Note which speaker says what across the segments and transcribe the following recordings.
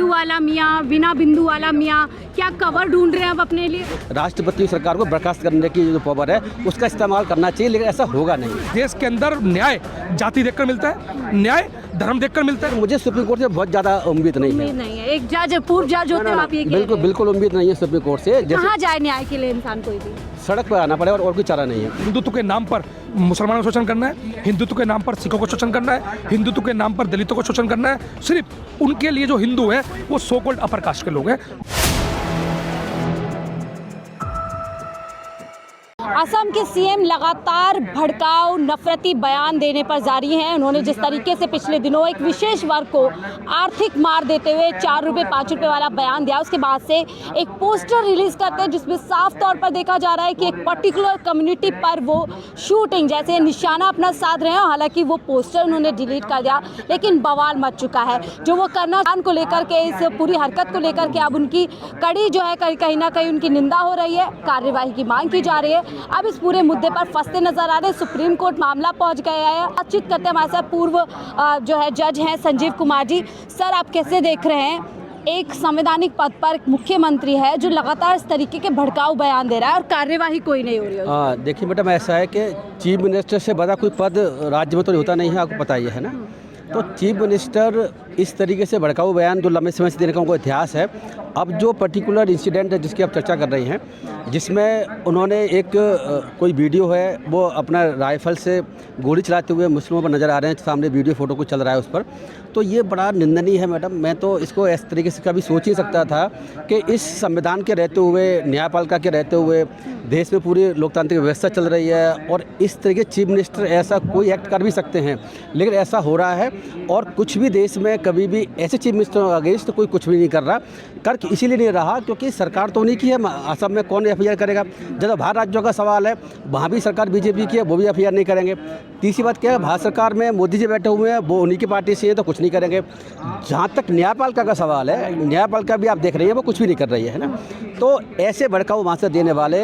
Speaker 1: बिंदु वाला मियाँ, बिना बिंदु वाला मियाँ, क्या कवर ढूंढ रहे हैं अब अपने लिए?
Speaker 2: राष्ट्रपति सरकार को बर्खास्त करने की जो पावर है उसका इस्तेमाल करना चाहिए, लेकिन ऐसा होगा नहीं।
Speaker 3: देश के अंदर न्याय जाति देखकर मिलता है, न्याय धर्म देखकर मिलता है।
Speaker 2: मुझे सुप्रीम कोर्ट से बहुत ज़्यादा उम्मीद नहीं है।
Speaker 1: नहीं है, एक जज, पूर्व जज होते हैं आप ये कह रहे हैं?
Speaker 2: बिल्कुल उम्मीद नहीं है सुप्रीम कोर्ट से।
Speaker 1: कहाँ जाए न्याय के लिए इंसान? कोई भी
Speaker 2: सड़क पर आना पड़ेगा और कोई चारा नहीं है।
Speaker 3: हिंदुत्व के नाम पर मुसलमानों को शोषण करना है, हिंदुत्व के नाम पर सिखों को शोषण करना है, हिंदुत्व के नाम पर दलितों को शोषण करना है। सिर्फ उनके लिए जो हिंदू है वो सो कॉल्ड अपर कास्ट के लोग हैं।
Speaker 1: असम के सीएम लगातार भड़काऊ नफरती बयान देने पर जारी हैं। उन्होंने जिस तरीके से पिछले दिनों एक विशेष वर्ग को आर्थिक मार देते हुए 4 रुपये 5 रुपये वाला बयान दिया, उसके बाद से एक पोस्टर रिलीज करते हैं जिसमें साफ तौर पर देखा जा रहा है कि एक पर्टिकुलर कम्युनिटी पर वो शूटिंग जैसे निशाना अपना साध रहे हैं। हालांकि वो पोस्टर उन्होंने डिलीट कर दिया, लेकिन बवाल मच चुका है। जो वो करना को लेकर के, इस पूरी हरकत को लेकर के अब उनकी कड़ी जो है कहीं ना कहीं उनकी निंदा हो रही है, कार्यवाही की मांग की जा रही है। अब इस पूरे मुद्दे पर फंसते नजर आ रहे हैं। सुप्रीम कोर्ट मामला पहुंच गया है। बातचीत करते हैं हमारे साथ पूर्व जो है जज हैं संजीव कुमार जी। सर, आप कैसे देख रहे हैं, एक संवैधानिक पद पर एक मुख्यमंत्री है जो लगातार इस तरीके के भड़काऊ बयान दे रहा है और कार्यवाही कोई नहीं हो रही है?
Speaker 2: देखिए मैडम, ऐसा है कि चीफ मिनिस्टर से बड़ा कोई पद राज्य में तो होता नहीं है, आपको पता ही है ना। तो चीफ मिनिस्टर इस तरीके से भड़काऊ बयान जो लंबे समय से देने का उनको इतिहास है। अब जो पर्टिकुलर इंसिडेंट है जिसकी आप चर्चा कर रही हैं, जिसमें उन्होंने एक कोई वीडियो है, वो अपना राइफल से गोली चलाते हुए मुस्लिमों पर नज़र आ रहे हैं, सामने वीडियो फोटो कुछ चल रहा है उस पर। तो ये बड़ा निंदनीय है मैडम। मैं तो इसको इस तरीके से कभी सोच ही सकता था कि इस संविधान के रहते हुए, न्यायपालिका के रहते हुए देश में पूरी लोकतांत्रिक व्यवस्था चल रही है और इस तरीके चीफ मिनिस्टर ऐसा कोई एक्ट कर भी सकते हैं, लेकिन ऐसा हो रहा है। और कुछ भी देश में कभी भी ऐसे चीफ मिनिस्टर अगेंस्ट कोई कुछ भी नहीं कर रहा। कर इसीलिए नहीं रहा क्योंकि सरकार तो उन्हीं की है। असम में कौन एफआईआर करेगा? जब बाहर राज्यों का सवाल है, वहाँ भी सरकार बीजेपी की है, वो भी एफआईआर नहीं करेंगे। तीसरी बात क्या है, भारत सरकार में मोदी जी बैठे हुए हैं, वो उन्हीं की पार्टी से है तो कुछ नहीं करेंगे। जहाँ तक न्यायपालिका का सवाल है, न्यायपालिका भी आप देख रही है वो कुछ भी नहीं कर रही है ना। तो ऐसे भड़काऊ भाषण देने वाले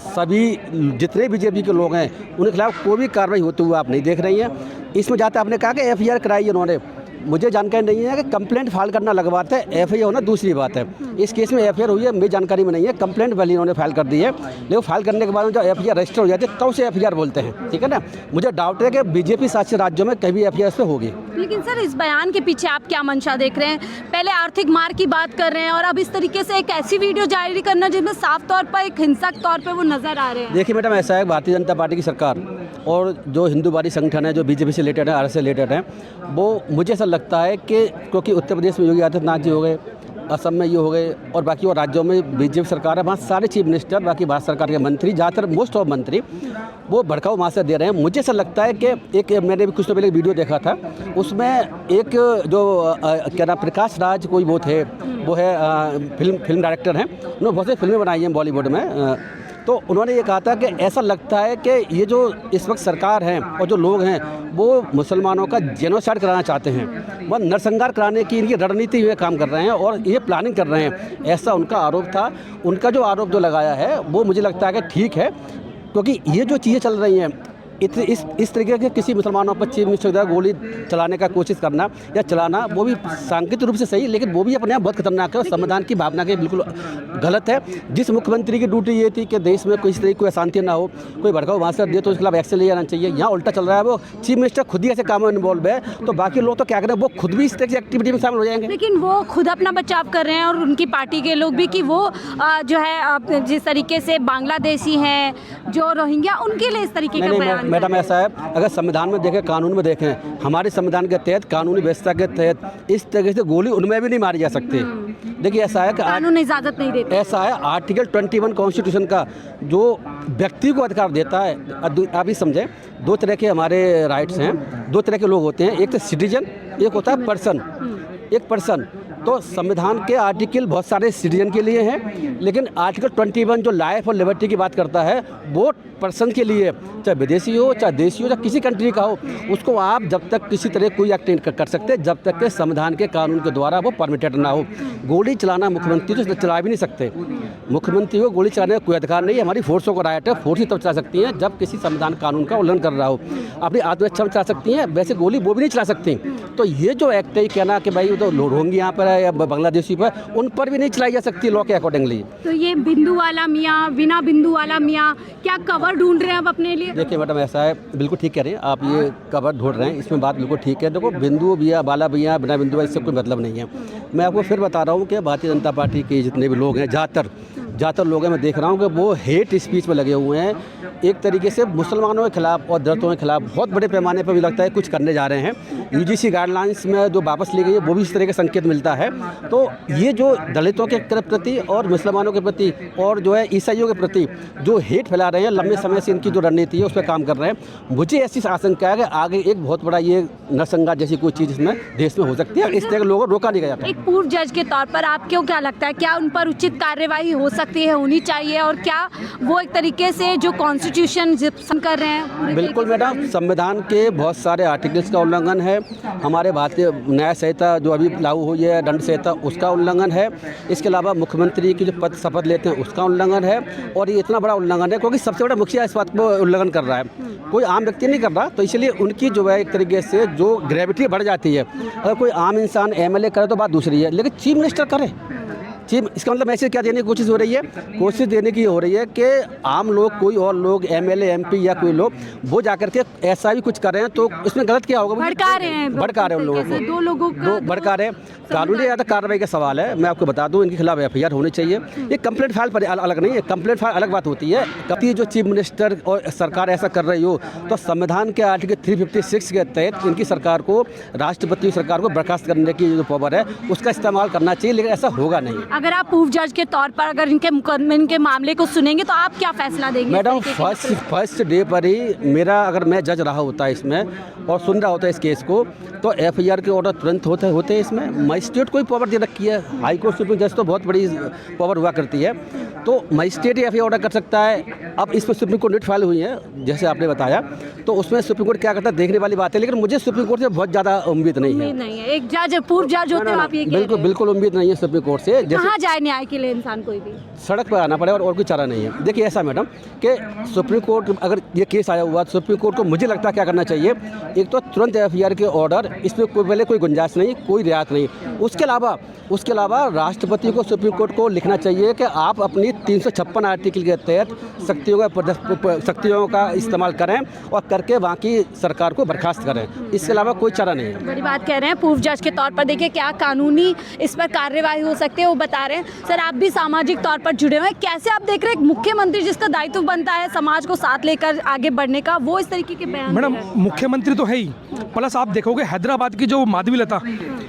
Speaker 2: सभी जितने बीजेपी के लोग हैं उनके खिलाफ कोई भी कार्रवाई होते हुए आप नहीं देख रही हैं। इसमें जाते आपने कहा कि एफआईआर कराई उन्होंने, मुझे जानकारी नहीं है कि कंप्लेंट फाइल करना अलग बात है, एफआईआर होना दूसरी बात है। इस केस में एफआईआर हुई है, मेरी जानकारी में नहीं है। कंप्लेंट पहले इन्होंने फाइल कर दी है, लेकिन फाइल करने के बाद जब एफआईआर रजिस्टर हो जाती है तब से एफआईआर बोलते हैं, ठीक है ना। मुझे डाउट है कि बीजेपी शासित राज्यों में कहीं भी एफआईआर पे होगी।
Speaker 1: लेकिन सर, इस बयान के पीछे आप क्या मंशा देख रहे हैं? पहले आर्थिक मार की बात कर रहे हैं और अब इस तरीके से एक ऐसी वीडियो जारी करना जिसमें साफ तौर पर एक हिंसक तौर पर वो नजर आ रहे हैं।
Speaker 2: देखिए मैडम, ऐसा है, भारतीय जनता पार्टी की सरकार और जो हिंदूवादी संगठन है जो बीजेपी से रिलेटेड है, आरएसएस से रिलेटेड है, वो मुझे ऐसा लगता है कि क्योंकि उत्तर प्रदेश में योगी आदित्यनाथ जी हो गए, असम में ये हो गए और बाकी और राज्यों में बीजेपी सरकार है, वहाँ सारे चीफ मिनिस्टर, बाकी भारत सरकार के मंत्री, ज़्यादातर मोस्ट ऑफ मंत्री वो भड़काऊ भाषण दे रहे हैं। मुझे ऐसा लगता है कि एक मैंने भी कुछ तो पहले वीडियो देखा था, उसमें एक जो क्या नाम प्रकाश राज कोई वो थे, वो है फिल्म डायरेक्टर हैं, उन्होंने बहुत सी फिल्में बनाई हैं बॉलीवुड में। तो उन्होंने ये कहा था कि ऐसा लगता है कि ये जो इस वक्त सरकार है और जो लोग हैं वो मुसलमानों का जेनोसाइड कराना चाहते हैं, वह नरसंहार कराने की इनकी रणनीति में काम कर रहे हैं और ये प्लानिंग कर रहे हैं, ऐसा उनका आरोप था। उनका जो आरोप जो लगाया है वो मुझे लगता है कि ठीक है, क्योंकि ये जो चीज़ें चल रही हैं इस तरीके के किसी मुसलमानों पर चीफ मिनिस्टर द्वारा गोली चलाने का कोशिश करना या चलाना, वो भी सांकेतिक रूप से सही, लेकिन वो भी अपने आप बहुत खतरनाक है और संविधान की भावना के बिल्कुल गलत है। जिस मुख्यमंत्री की ड्यूटी ये थी कि देश में किसी तरीके की अशांति ना हो, कोई भड़काऊ भाषण दिए तो उसके खिलाफ एक्शन लिया जाना चाहिए। यहाँ उल्टा चल रहा है, वो चीफ मिनिस्टर खुद ही ऐसे कामों में इन्वॉल्व है, तो बाकी लोग तो क्या करें, वो खुद भी इस तरह की एक्टिविटी में शामिल हो जाएंगे।
Speaker 1: लेकिन वो खुद अपना बचाव कर रहे हैं और उनकी पार्टी के लोग भी कि वो जो है जिस तरीके से बांग्लादेशी हैं, जो रोहिंग्या, उनके लिए इस तरीके का बयान।
Speaker 2: मैडम ऐसा है, अगर संविधान में देखें, कानून में देखें, हमारे संविधान के तहत, कानूनी व्यवस्था के तहत इस तरीके से गोली उनमें भी नहीं मारी जा सकती। देखिए ऐसा है कि
Speaker 1: कानून इजाजत नहीं देता।
Speaker 2: ऐसा है, आर्टिकल 21 कॉन्स्टिट्यूशन का जो व्यक्ति को अधिकार देता है, आप ही समझें, दो तरह के हमारे राइट्स हैं, दो तरह के लोग होते हैं, एक तो सिटीजन, एक होता है पर्सन, एक पर्सन। तो संविधान के आर्टिकल बहुत सारे सिटीजन के लिए हैं, लेकिन आर्टिकल 21 जो लाइफ और लिबर्टी की बात करता है वो पर्सन के लिए, चाहे विदेशी हो, चाहे देशी हो, चाहे किसी कंट्री का हो, उसको आप जब तक किसी तरह कोई एक्ट नहीं कर सकते जब तक के संविधान के कानून के द्वारा वो परमिटेड ना हो। गोली चलाना मुख्यमंत्री तो चला भी नहीं सकते, मुख्यमंत्री को गोली चलाने का कोई अधिकार नहीं है। हमारी फोर्सों को राइट है, फोर्स ही तब चला सकती हैं जब किसी संविधान कानून का उल्लंघन कर रहा हो। अपनी आत्मरक्षा में चला सकती हैं, वैसे गोली वो भी नहीं चला सकती। तो ये जो एक्ट है कहना कि भाई वो तो रोहिंग्या यहाँ पर है या बांग्लादेशी पर, उन पर भी नहीं चलाई जा सकती लॉ के अकॉर्डिंगली।
Speaker 1: तो ये बिंदु वाला मियाँ, बिना बिंदु वाला मियाँ, क्या कवर ढूंढ रहे हैं अब अपने लिए?
Speaker 2: देखिए मैडम, ऐसा है, बिल्कुल ठीक कह रहे हैं आप, ये कवर ढूंढ रहे हैं, इसमें बात बिल्कुल ठीक है। देखो, बिंदु भैया, बाला भैया, बिना बिंदु इससे कोई मतलब नहीं है। मैं आपको फिर बता रहा हूँ कि भारतीय जनता पार्टी के जितने भी लोग हैं, ज़्यादातर लोग हैं, मैं देख रहा हूँ कि वो हेट स्पीच में लगे हुए हैं, एक तरीके से मुसलमानों के खिलाफ और दलितों के खिलाफ बहुत बड़े पैमाने पर भी लगता है कुछ करने जा रहे हैं। यूजीसी गाइडलाइंस में जो वापस ली गई है वो भी इस तरह का संकेत मिलता है। तो ये जो दलितों के प्रति और मुसलमानों के प्रति और जो है ईसाइयों के प्रति जो हेट फैला रहे हैं, लंबे समय से इनकी जो रणनीति है उस पर काम कर रहे हैं। मुझे ऐसी आशंका है कि आगे एक बहुत बड़ा ये नरसंहार जैसी कोई चीज़ इसमें देश में हो सकती है, इस तरह के लोगों को रोका नहीं गया जाता।
Speaker 1: एक पूर्व जज के तौर पर आपको क्या लगता है, क्या उन पर उचित कार्यवाही हो सकती है, होनी चाहिए, और क्या वो एक तरीके से जो कॉन्स्टिट्यूशन कर रहे हैं पूरे
Speaker 2: बिल्कुल मैडम, संविधान के बहुत सारे आर्टिकल्स का उल्लंघन है, हमारे भारतीय न्याय संहिता जो अभी लागू हुई है, दंड संहिता, उसका उल्लंघन है, इसके अलावा मुख्यमंत्री की जो पद शपथ लेते हैं उसका उल्लंघन है, और ये इतना बड़ा उल्लंघन है क्योंकि सबसे बड़ा मुखिया इस बात को उल्लंघन कर रहा है, कोई आम व्यक्ति नहीं कर रहा। तो इसलिए उनकी जो है एक तरीके से जो ग्रेविटी बढ़ जाती है। अगर कोई आम इंसान एमएलए करे तो बात दूसरी है, लेकिन चीफ मिनिस्टर करे, इसका मतलब मैसेज क्या देने की कोशिश हो रही है? कोशिश देने की हो रही है कि आम लोग, कोई और लोग, एमएलए, एमपी या कोई लोग, वो जाकर के ऐसा भी कुछ कर रहे हैं तो इसमें गलत क्या होगा?
Speaker 1: भड़का रहे हैं
Speaker 2: उन लोगों को,
Speaker 1: दो लोगों को
Speaker 2: भड़का रहे हैं। कानूनी या कार्रवाई का सवाल है, मैं आपको बता दूं, इनके खिलाफ एफआईआर होनी चाहिए। ये कंप्लेंट फाइल पर अलग नहीं है, कंप्लेंट फाइल अलग बात होती है। कभी जो चीफ मिनिस्टर और सरकार ऐसा कर रही हो तो संविधान के आर्टिकल 356 के तहत इनकी सरकार को, राष्ट्रपति सरकार को बर्खास्त करने की जो पावर है उसका इस्तेमाल करना चाहिए, लेकिन ऐसा होगा नहीं।
Speaker 1: अगर आप पूर्व जज के तौर पर अगर इनके मामले को सुनेंगे तो आप क्या फैसला देंगे?
Speaker 2: मैडम, फर्स्ट डे पर ही मेरा, अगर मैं जज रहा होता है इसमें और सुन रहा होता है इस केस को, तो एफआईआर के ऑर्डर तुरंत होते हैं। इसमें मजिस्ट्रेट को ही पावर दे रखी है, हाई कोर्ट सुप्रीम जज तो बहुत बड़ी पावर हुआ करती है, तो मजिस्ट्रेट ही एफआईआर ऑर्डर कर सकता है। अब इस पर सुप्रीम कोर्ट नीट फाइल हुई है जैसे आपने बताया, तो उसमें सुप्रीम कोर्ट क्या करता है देखने वाली बात है, लेकिन मुझे सुप्रीम कोर्ट से बहुत ज़्यादा उम्मीद नहीं है।
Speaker 1: एक जज, पूर्व जज होते हो आप, ये
Speaker 2: बिल्कुल उम्मीद नहीं है सुप्रीम कोर्ट से।
Speaker 1: कहाँ जाए न्याय के लिए इंसान? कोई भी
Speaker 2: सड़क पर आना पड़ेगा और कोई चारा नहीं है। देखिए ऐसा मैडम कि सुप्रीम कोर्ट, अगर ये केस आया हुआ, सुप्रीम कोर्ट को मुझे लगता है क्या करना चाहिए, एक तो तुरंत एफआईआर के ऑर्डर, इसमें पहले कोई गुंजाइश नहीं, कोई रियायत नहीं। उसके अलावा राष्ट्रपति को सुप्रीम कोर्ट को लिखना चाहिए कि आप अपनी 356 आर्टिकल के तहत शक्तियों का इस्तेमाल करें और करके वहाँ की सरकार को बर्खास्त करें, इसके अलावा कोई चारा नहीं है।
Speaker 1: बड़ी बात कह रहे हैं पूर्व जज के तौर पर। देखिए क्या कानूनी इस पर कार्यवाही हो सकती है वो बता रहे हैं। सर, आप भी सामाजिक तौर पर जुड़े हुए हैं, कैसे आप देख रहे हैं मुख्यमंत्री जिसका दायित्व बनता है समाज को साथ लेकर आगे बढ़ने का, वो इस तरीके के बयान?
Speaker 3: मैडम, मुख्यमंत्री तो है ही, प्लस आप देखोगे हैदराबाद की जो माधवीलता,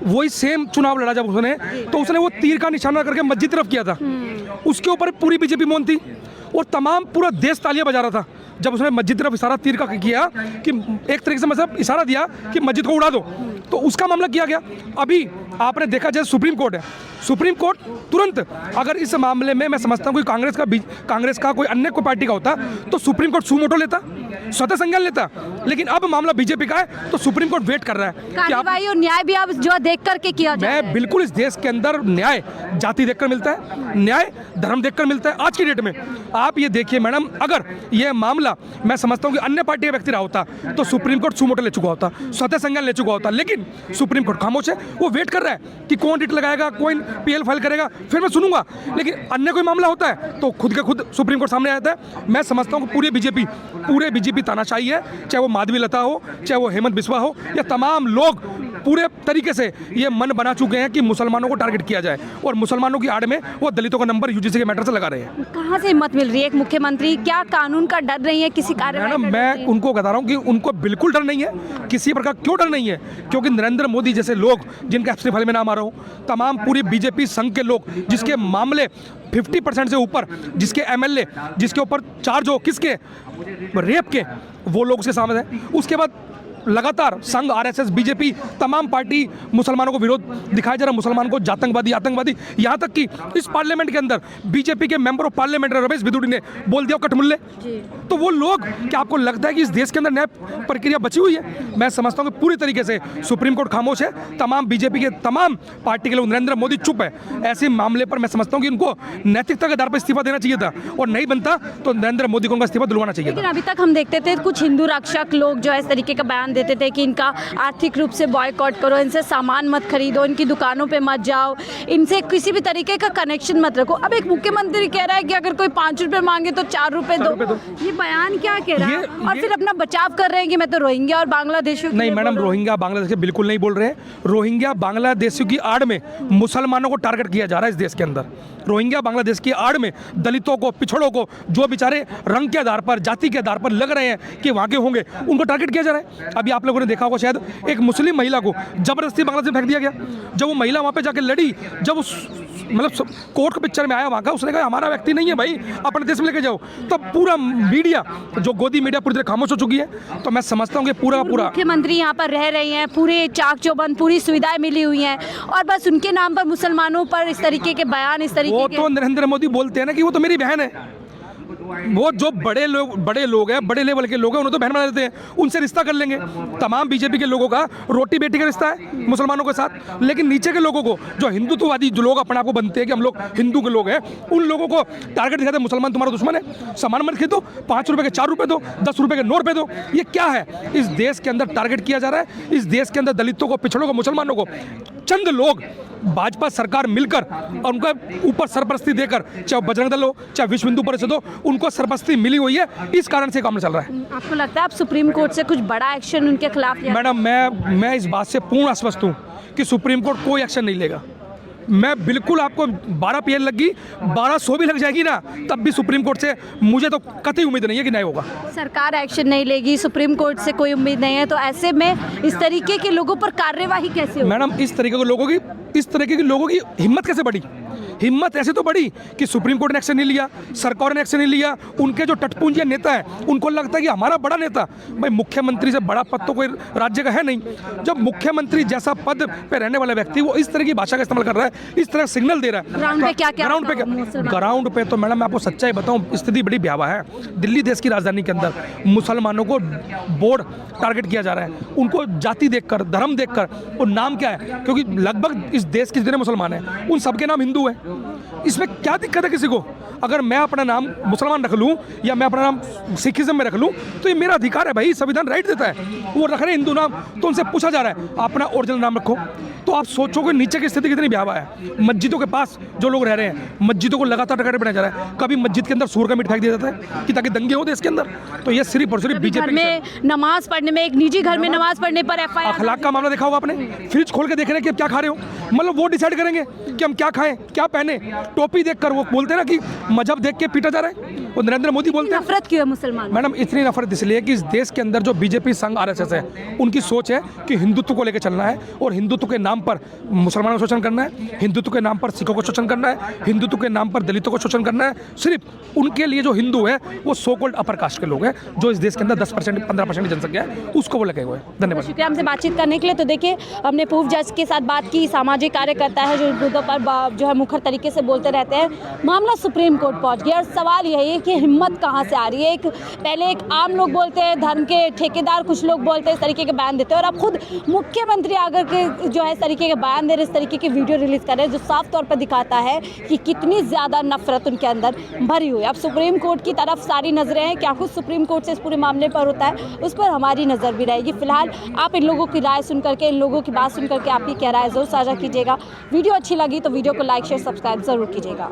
Speaker 3: वही सेम चुनाव लड़ा जब उसने, तो उसने वो तीर का निशाना करके मस्जिद तरफ किया था, उसके ऊपर पूरी बीजेपी मौन थी और तमाम पूरा देश तालियां बजा रहा था जब उसने मस्जिद तरफ इशारा तीर का किया, कि एक तरीके से मतलब इशारा दिया कि मस्जिद को उड़ा दो, तो उसका मामला किया गया। अभी आपने देखा जैसे सुप्रीम कोर्ट है, सुप्रीम कोर्ट तुरंत, अगर इस मामले में मैं समझता हूँ कोई कांग्रेस का कोई अन्य कोई पार्टी का होता तो सुप्रीम कोर्ट सुमोटो लेता, स्वतः संज्ञान लेता, लेकिन अब मामला बीजेपी का है तो सुप्रीम कोर्ट वेट कर रहा है कि
Speaker 1: कार्रवाई और न्याय भी अब जो देख करके किया जाए।
Speaker 3: मैं बिल्कुल, इस देश के अंदर न्याय जाति देखकर मिलता है, न्याय धर्म देखकर मिलता है। आज की डेट में आप ये देखिए मैडम, अगर ये मामला मैं समझता हूँ कि अन्य पार्टी का व्यक्ति रहा होता तो सुप्रीम कोर्ट सुमोटो ले चुका होता, स्वतः संज्ञान ले चुका होता, लेकिन सुप्रीम कोर्ट खामोश है, वो वेट कर रहा है कि कौन रिट लगाएगा, कौन पीएल फाइल करेगा, फिर मैं सुनूंगा। लेकिन अन्य कोई मामला होता है तो खुद के खुद सुप्रीम कोर्ट सामने आता है। मैं समझता हूँ कि पूरे बीजेपी तानाशाही है, चाहे वो माधवीलता हो, चाहे वो हेमंत बिस्वा हो, या तमाम लोग पूरे तरीके से ये मन बना चुके हैं कि मुसलमानों को टारगेट किया जाए और मुसलमानों की आड़ में वो दलितों का नंबर यूजीसी के मैटर से लगा रहे हैं।
Speaker 1: कहाँ से हिम्मत मिल रही है एक मुख्यमंत्री, क्या कानून का डर नहीं है किसी कार्रवाई?
Speaker 3: मैडम, मैं उनको बता रहा हूँ कि उनको बिल्कुल डर नहीं है, किसी प्रकार क्यों डर नहीं है, क्योंकि नरेंद्र मोदी जैसे लोग, जिनका एफसी फाइल में नाम आ रहा हो, तमाम पूरी बीजेपी संघ के लोग, जिसके मामले 50% से ऊपर, जिसके एमएलए, जिसके ऊपर चार्ज हो किसके, रेप के, वो लोग उसके सामने हैं। उसके बाद लगातार संघ, आरएसएस, बीजेपी, तमाम पार्टी मुसलमानों को विरोध दिखाया जा रहा है, मुसलमान को आतंकवादी, यहाँ तक कि इस पार्लियामेंट के अंदर बीजेपी के member of parliament Ramesh Bidhuri ने बोल दिया कटमुल्ले। तो वो लोग, क्या आपको लगता है कि इस देश के अंदर न्याय प्रक्रिया बची हुई है? मैं समझता हूँ कि पूरी तरीके से सुप्रीम कोर्ट खामोश है, तमाम बीजेपी के तमाम पार्टी के लोग, नरेंद्र मोदी चुप है। ऐसे मामले पर मैं समझता हूँ कि उनको नैतिकता के आधार पर इस्तीफा देना चाहिए था, और नहीं बनता तो नरेंद्र मोदी को उनका इस्तीफा दिलवाना चाहिए था।
Speaker 1: लेकिन अभी तक हम देखते थे कुछ हिंदू रक्षक लोग जो है इस तरीके का बयान देते थे कि इनका आर्थिक रूप से बॉयकॉट करो, इनसे सामान मत खरीदो, इनकी दुकानों पे मत जाओ, इनसे किसी भी तरीके का कनेक्शन मत रखो। अब एक मुख्यमंत्री कह रहा है कि अगर कोई 5 रुपए मांगे तो 4 रुपए दो। ये बयान क्या कह रहा है? और फिर अपना बचाव कर रहे हैं कि मैं तो रोहिंग्या और बांग्लादेशियों
Speaker 3: नहीं मैडम, रोहिंग्या बांग्लादेश के बिल्कुल नहीं बोल रहे हैं। रोहिंग्या बांग्लादेशियों की आड़ में मुसलमानों को टारगेट किया जा रहा है इस देश के अंदर। रोहिंग्या बांग्लादेश की आड़ में दलितों को, पिछड़ों को, जो बेचारे रंग के आधार पर, जाति के आधार पर लग रहे हैं कि वहाँ के होंगे, उनको टारगेट किया जा रहा है। अभी आप लोगों ने देखा होगा शायद, एक मुस्लिम महिला को जबरदस्ती बांग्लादेश में फेंक दिया गया। जब वो महिला वहाँ पे जाके लड़ी, जब उस मतलब कोर्ट के पिक्चर में आया वहाँ का, उसने कहा हमारा व्यक्ति नहीं है भाई, अपने देश में लेके जाओ। तब पूरा मीडिया, जो गोदी मीडिया पूरी तरह खामोश हो चुकी है। तो मैं समझता हूँ कि पूरा
Speaker 1: मुख्यमंत्री यहाँ पर रह रही हैं, पूरे चाक चौबंद, पूरी सुविधाएं मिली हुई हैं, और बस उनके नाम पर मुसलमानों पर इस तरीके के बयान, इस तरीके
Speaker 3: वो तो नरेंद्र मोदी बोलते हैं ना कि वो तो मेरी बहन है। वो जो बड़े लोग हैं, बड़े लेवल के लोग हैं, उन्हें तो बहन बना देते हैं, उनसे रिश्ता कर लेंगे। तमाम बीजेपी के लोगों का रोटी बेटी का रिश्ता है मुसलमानों के साथ। लेकिन नीचे के लोगों को, जो हिंदुत्ववादी जो लोग अपने आप को बनते हैं कि हम लोग हिंदू के लोग हैं, उन लोगों को टारगेट दिखाते हैं मुसलमान तुम्हारा दुश्मन है, सामान मत खरीदो, 5 रुपए के 4 रुपए दो, 10 रुपए के 9 रुपए दो। ये क्या है? इस देश के अंदर टारगेट किया जा रहा है। इस देश के अंदर दलितों को, पिछड़ों को, मुसलमानों को चंद लोग, भाजपा सरकार मिलकर और उनका ऊपर सरपरस्ती देकर, चाहे बजरंग दल हो, चाहे विश्व हिंदू परिषद हो, उनको सरपरस्ती मिली हुई है। इस कारण से काम चल रहा है।
Speaker 1: आपको लगता है अब सुप्रीम कोर्ट से कुछ बड़ा एक्शन उनके खिलाफ?
Speaker 3: मैडम, मैं इस बात से पूर्ण आश्वस्त हूँ कि सुप्रीम कोर्ट कोई एक्शन नहीं लेगा। मैं बिल्कुल, आपको 12 पीएल लगी, 1200 भी लग जाएगी ना, तब भी सुप्रीम कोर्ट से मुझे तो कतई उम्मीद नहीं है कि न्याय होगा।
Speaker 1: सरकार एक्शन नहीं लेगी, सुप्रीम कोर्ट से कोई उम्मीद नहीं है, तो ऐसे में इस तरीके के लोगों पर कार्यवाही कैसे होगी?
Speaker 3: मैडम, इस तरीके के लोगों की हिम्मत कैसे बढ़ी? हिम्मत ऐसे तो बढ़ी कि सुप्रीम कोर्ट ने एक्शन नहीं लिया, सरकार ने एक्शन नहीं लिया। उनके जो टटपुंजिया नेता हैं, उनको लगता है कि हमारा बड़ा नेता, भाई मुख्यमंत्री से बड़ा पद तो कोई राज्य का है नहीं। जब मुख्यमंत्री जैसा पद पे रहने वाला व्यक्ति वो इस तरह की भाषा का इस्तेमाल कर रहा है, इस तरह सिग्नल दे रहा है,
Speaker 1: ग्राउंड पे क्या
Speaker 3: ग्राउंड पे तो मैडम मैं आपको सच्चाई बताऊं, स्थिति बड़ी भयावह है। दिल्ली देश की राजधानी के अंदर मुसलमानों को बोर्ड टारगेट किया जा रहा है, उनको जाति देखकर, धर्म देखकर। और नाम क्या है? क्योंकि लगभग इस देश के जितने मुसलमान हैं उन सबके नाम हिंदू है। इसमें क्या दिक्कत है किसी को? अगर मैं अपना नाम मुसलमान रख लूं या मैं अपना नाम सिखिज्म में रख लूं तो ये मेरा अधिकार है भाई, संविधान राइट देता है। वो रख रहे हैं हिंदू नाम, तो उनसे पूछा जा रहा है अपना ओरिजिनल नाम रखो। तो आप सोचोगे नीचे की स्थिति कितनी भयावह है। मस्जिदों के पास जो लोग रह रहे हैं, मस्जिदों को लगातार टारगेट बनाया जा रहा है। कभी मस्जिद के अंदर सूर का मीट फेंक दिया जाता है कि ताकि दंगे होते इसके अंदर। तो ये सिर्फ और सिर्फ बीजेपी
Speaker 1: में नमाज पढ़ने में, एक निजी घर में नमाज पढ़ने पर एफआईआर।
Speaker 3: अखलाक का मामला देखा होगा आपने, फ्रिज खोल के देख रहे हैं कि आप क्या खा रहे हो। मतलब वो डिसाइड करेंगे कि हम क्या खाएं, क्या पहने। टोपी देखकर वो बोलते हैं ना कि मजहब देख के पीटा जा रहा है, वो नरेंद्र मोदी बोलते हैं।
Speaker 1: नफरत क्यों है मुसलमान?
Speaker 3: मैडम, इतनी नफरत इसलिए कि इस देश के अंदर जो बीजेपी संघ आरएसएस है, उनकी सोच है कि हिंदुत्व को लेकर चलना है और हिंदुत्व के नाम पर मुसलमानों को शोषण करना है, हिंदुत्व के नाम पर सिखों को शोषण करना है, हिंदुत्व के नाम पर दलितों को शोषण करना है। सिर्फ उनके लिए जो हिंदू है वो सो कॉल्ड अपर कास्ट के लोग हैं, जो इस देश के अंदर 10% 15% की जनसंख्या है, उसको वो लगे हुए हैं। धन्यवाद।
Speaker 1: शुक्रिया हमसे बातचीत करने के लिए। तो देखिए, हमने पूर्व जज के साथ बात की, सामाजिक कार्यकर्ता है जो मुद्दों पर जो है मुखर तरीके से बोलते रहते हैं। मामला सुप्रीम कोर्ट पहुंच गया और सवाल यही है कि हिम्मत कहाँ से आ रही है? पहले एक आम लोग बोलते हैं, धर्म के ठेकेदार कुछ लोग बोलते हैं, इस तरीके के बयान देते हैं, और अब खुद मुख्यमंत्री आकर के जो है इस तरीके के बयान दे रहे, इस तरीके की वीडियो रिलीज कर रहे हैं, जो साफ तौर पर दिखाता है कि कितनी ज़्यादा नफरत उनके अंदर भरी हुई है। अब सुप्रीम कोर्ट की तरफ सारी नजरें हैं, क्या कुछ सुप्रीम कोर्ट से इस पूरे मामले पर होता है, उस पर हमारी नज़र भी रहेगी। फिलहाल आप इन लोगों की राय सुन करके, इन लोगों की बात सुन करके आपकी क्या राय ज़रूर साझा कीजिएगा। वीडियो अच्छी लगी तो वीडियो को लाइक शेयर सब्सक्राइब ज़रूर कीजिएगा।